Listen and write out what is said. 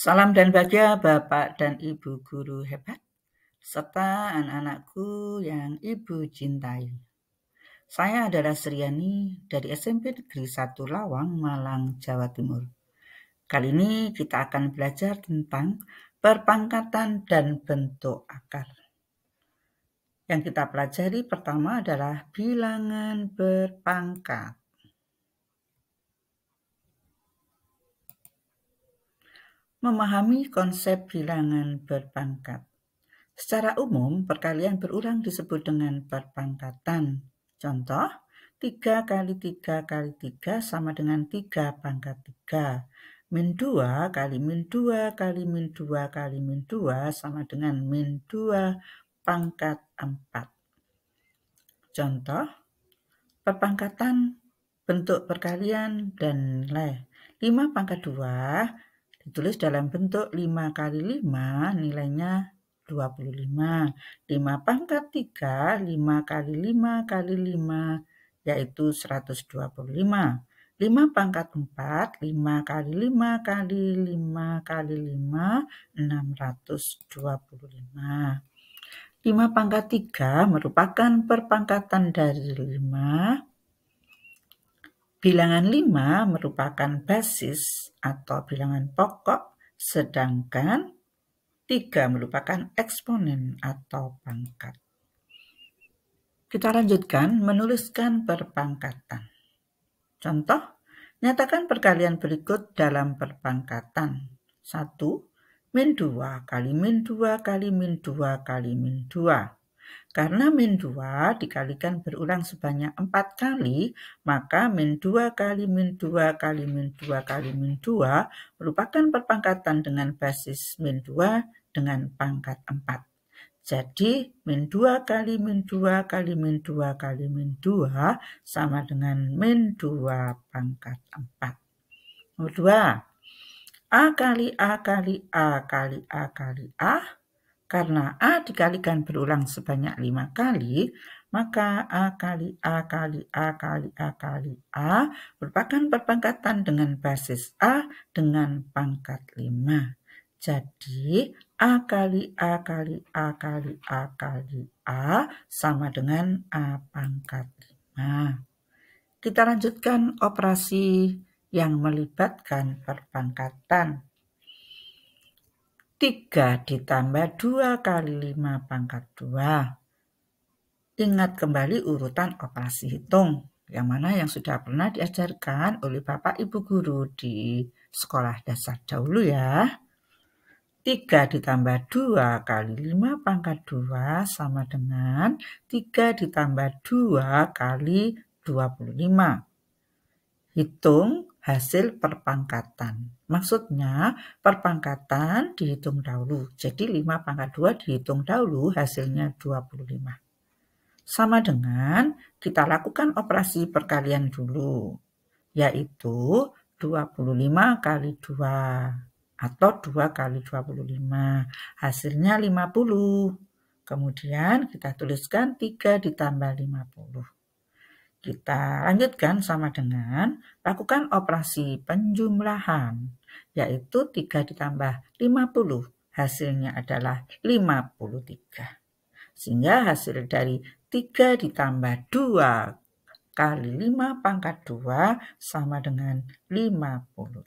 Salam dan bahagia Bapak dan Ibu guru hebat, serta anak-anakku yang Ibu cintai. Saya adalah Sriani dari SMP Negeri 1 Lawang, Malang, Jawa Timur. Kali ini kita akan belajar tentang perpangkatan dan bentuk akar. Yang kita pelajari pertama adalah bilangan berpangkat. Memahami konsep bilangan berpangkat. Secara umum, perkalian berulang disebut dengan perpangkatan. Contoh, 3 kali 3 kali 3 sama dengan 3 pangkat 3. Min 2 kali min 2 kali min 2 kali min 2 sama dengan min 2 pangkat 4. Contoh, perpangkatan bentuk perkalian dan nilai. 5 pangkat 2 ditulis dalam bentuk 5 kali 5, nilainya 25. 5 pangkat 3, 5 kali 5 kali 5, yaitu 125. 5 pangkat 4, 5 kali 5 kali 5 kali 5, 625. 5 pangkat 3 merupakan perpangkatan dari 5. Bilangan 5 merupakan basis atau bilangan pokok, sedangkan 3 merupakan eksponen atau pangkat. Kita lanjutkan menuliskan perpangkatan. Contoh, nyatakan perkalian berikut dalam perpangkatan. 1. Min 2 kali min 2 kali min 2 kali min 2. Karena min 2 dikalikan berulang sebanyak 4 kali, maka min 2 kali min 2 kali min 2 kali min 2 merupakan perpangkatan dengan basis min 2 dengan pangkat 4. Jadi, min 2 kali min 2 kali min 2 kali min 2 sama dengan min 2 pangkat 4. Nomor 2. A kali A kali A kali A kali A. Karena A dikalikan berulang sebanyak 5 kali, maka A kali A kali A kali A kali A merupakan perpangkatan dengan basis A dengan pangkat 5. Jadi, A kali A kali A kali A kali A sama dengan A pangkat 5. Kita lanjutkan operasi yang melibatkan perpangkatan. 3 ditambah 2 kali 5 pangkat 2. Ingat kembali urutan operasi hitung, yang mana yang sudah pernah diajarkan oleh Bapak Ibu Guru di sekolah dasar dahulu ya. 3 ditambah 2 kali 5 pangkat 2 sama dengan 3 ditambah 2 kali 25. Hitung hasil perpangkatan. Maksudnya perpangkatan dihitung dahulu. Jadi 5 pangkat 2 dihitung dahulu, hasilnya 25. Sama dengan kita lakukan operasi perkalian dulu, yaitu 25 kali 2 atau 2 kali 25. Hasilnya 50. Kemudian kita tuliskan 3 ditambah 50. Kita lanjutkan sama dengan lakukan operasi penjumlahan, yaitu 3 ditambah 50. Hasilnya adalah 53. Sehingga hasil dari 3 ditambah 2 kali 5 pangkat 2 sama dengan 53.